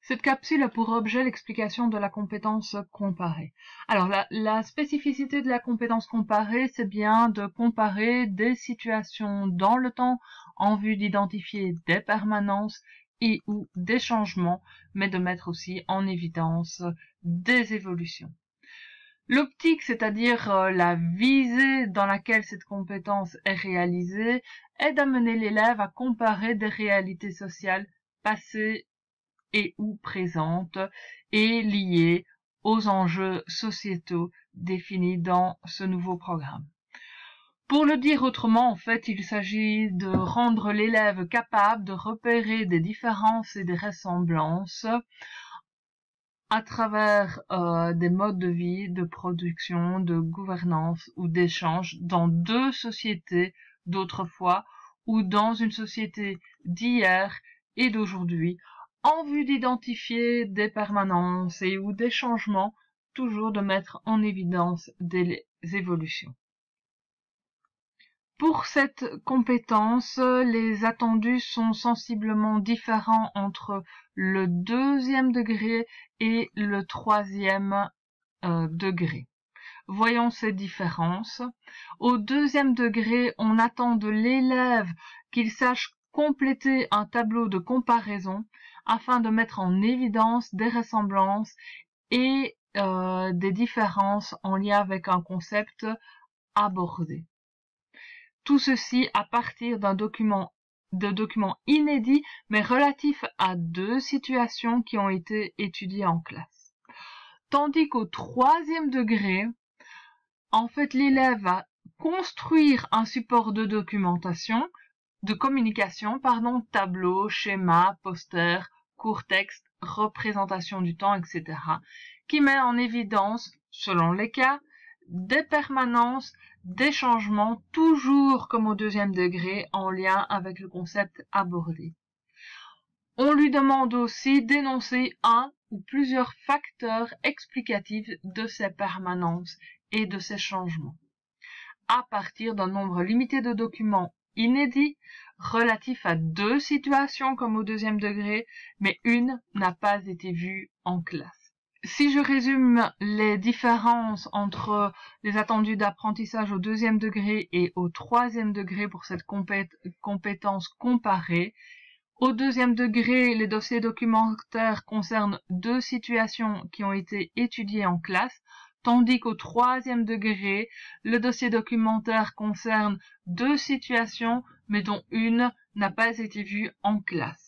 Cette capsule a pour objet l'explication de la compétence comparée. Alors, la spécificité de la compétence comparée, c'est bien de comparer des situations dans le temps en vue d'identifier des permanences et ou des changements, mais de mettre aussi en évidence des évolutions. L'optique, c'est-à-dire la visée dans laquelle cette compétence est réalisée, est d'amener l'élève à comparer des réalités sociales passées et ou présentes et liées aux enjeux sociétaux définis dans ce nouveau programme. Pour le dire autrement, en fait, il s'agit de rendre l'élève capable de repérer des différences et des ressemblances à travers des modes de vie, de production, de gouvernance ou d'échange dans deux sociétés d'autrefois ou dans une société d'hier et d'aujourd'hui, en vue d'identifier des permanences et ou des changements, toujours de mettre en évidence des évolutions. Pour cette compétence, les attendus sont sensiblement différents entre le deuxième degré et le troisième degré. Voyons ces différences. Au deuxième degré, on attend de l'élève qu'il sache compléter un tableau de comparaison afin de mettre en évidence des ressemblances et des différences en lien avec un concept abordé. Tout ceci à partir d'un document inédit, mais relatif à deux situations qui ont été étudiées en classe. Tandis qu'au troisième degré, en fait, l'élève va construire un support de documentation, de communication, tableau, schéma, poster, court texte, représentation du temps, etc., qui met en évidence, selon les cas, des permanences, des changements, toujours comme au deuxième degré, en lien avec le concept abordé. On lui demande aussi d'énoncer un ou plusieurs facteurs explicatifs de ces permanences et de ces changements, à partir d'un nombre limité de documents inédits, relatifs à deux situations comme au deuxième degré, mais une n'a pas été vue en classe. Si je résume les différences entre les attendus d'apprentissage au deuxième degré et au troisième degré pour cette compétence comparée, au deuxième degré, les dossiers documentaires concernent deux situations qui ont été étudiées en classe, tandis qu'au troisième degré, le dossier documentaire concerne deux situations, mais dont une n'a pas été vue en classe.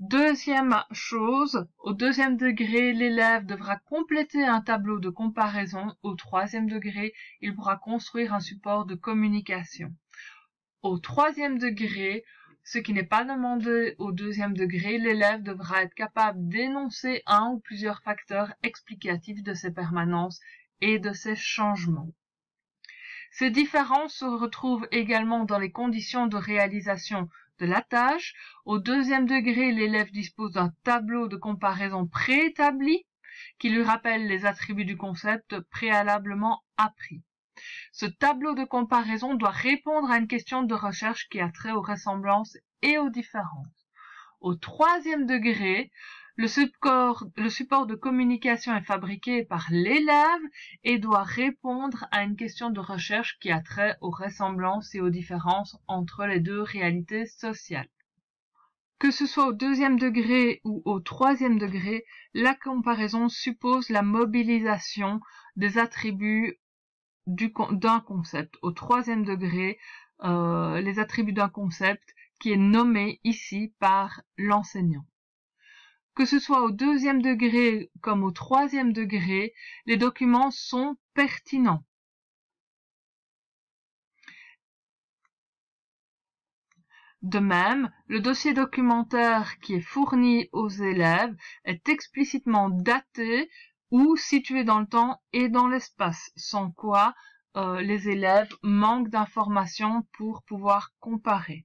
Deuxième chose, au deuxième degré, l'élève devra compléter un tableau de comparaison. Au troisième degré, il pourra construire un support de communication. Au troisième degré, ce qui n'est pas demandé au deuxième degré, l'élève devra être capable d'énoncer un ou plusieurs facteurs explicatifs de ces permanences et de ces changements. Ces différences se retrouvent également dans les conditions de réalisation de la tâche. Au deuxième degré, l'élève dispose d'un tableau de comparaison préétabli qui lui rappelle les attributs du concept préalablement appris. Ce tableau de comparaison doit répondre à une question de recherche qui a trait aux ressemblances et aux différences. Au troisième degré, le support de communication est fabriqué par l'élève et doit répondre à une question de recherche qui a trait aux ressemblances et aux différences entre les deux réalités sociales. Que ce soit au deuxième degré ou au troisième degré, la comparaison suppose la mobilisation des attributs d'un concept. Au troisième degré, les attributs d'un concept qui est nommé ici par l'enseignant. Que ce soit au deuxième degré comme au troisième degré, les documents sont pertinents. De même, le dossier documentaire qui est fourni aux élèves est explicitement daté ou situé dans le temps et dans l'espace, sans quoi les élèves manquent d'informations pour pouvoir comparer.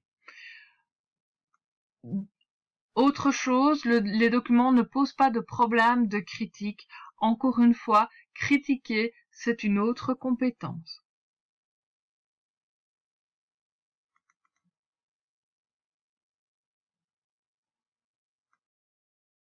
Autre chose, les documents ne posent pas de problème de critique. Encore une fois, critiquer, c'est une autre compétence.